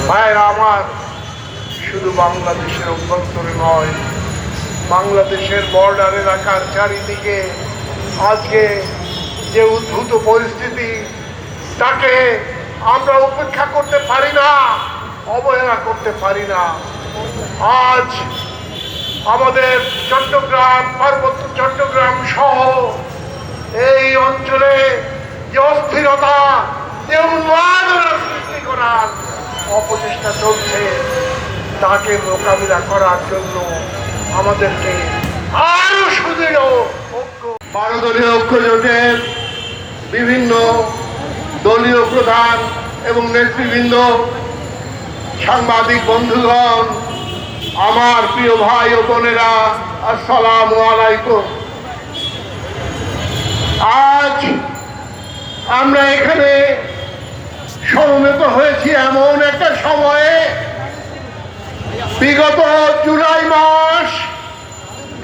ভাইরা আমার, শুধু বাংলাদেশের অভ্যন্তরে নয়, বাংলাদেশের বর্ডার এলাকার চারিদিকে আজকে যে উদ্ভূত পরিস্থিতি, তাকে আমরা উপেক্ষা করতে পারি না, অবহেলা করতে পারি না। আজ আমাদের চট্টগ্রাম, পার্বত্য চট্টগ্রাম সহ এই অঞ্চলে যে অস্থিরতা, যে উন্মাদনা সৃষ্টি করার অপচেষ্টা চলছে, তাকে মোকাবিলা করার জন্য আমাদেরকে আরো সুদৃঢ় ঐক্য, 12 দলীয় ঐক্য জোটের বিভিন্ন দলীয় প্রধান এবং নেতৃবৃন্দ, সাংবাদিক বন্ধুগণ, আমার প্রিয় ভাই ও বোনেরা, আসসালামু আলাইকুম। আজ আমরা এখানে সমবেত হয়েছি এমন একটা সময়ে, বিগত জুলাই মাস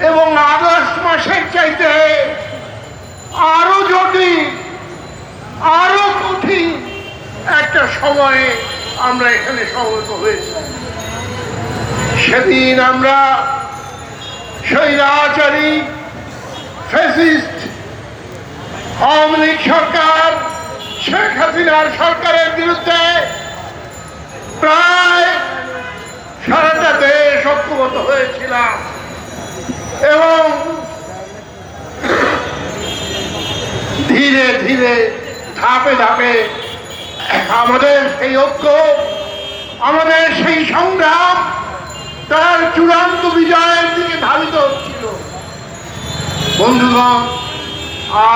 এবং আগস্ট মাসের চাইতে আরো জটিল, আরো কঠিন একটা সময়ে আমরা এখানে সমবেত হয়েছি। সেদিন আমরা স্বৈরাচারী ফ্যাসিস্ট আওয়ামী লীগ সরকার, শেখ হাসিনার সরকারের বিরুদ্ধে প্রায় সারাটা দেশ ঐক্যবদ্ধ হয়েছিলাম এবং ধীরে ধীরে ধাপে ধাপে আমাদের সেই ঐক্য, আমাদের সেই সংগ্রাম তার চূড়ান্ত বিজয়ের দিকে ধাবিত হচ্ছিল। বন্ধুগণ,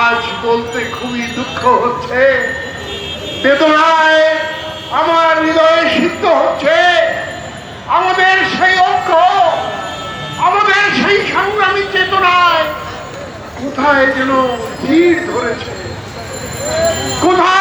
আজ বলতে খুবই দুঃখ হচ্ছে, বেদনায় আমার হৃদয়ে সিদ্ধ হচ্ছে, আমাদের সেই ঐক্য, আমাদের সেই সংগ্রামী চেতনায় কোথায় যেন ভিড় ধরেছে, কোথায়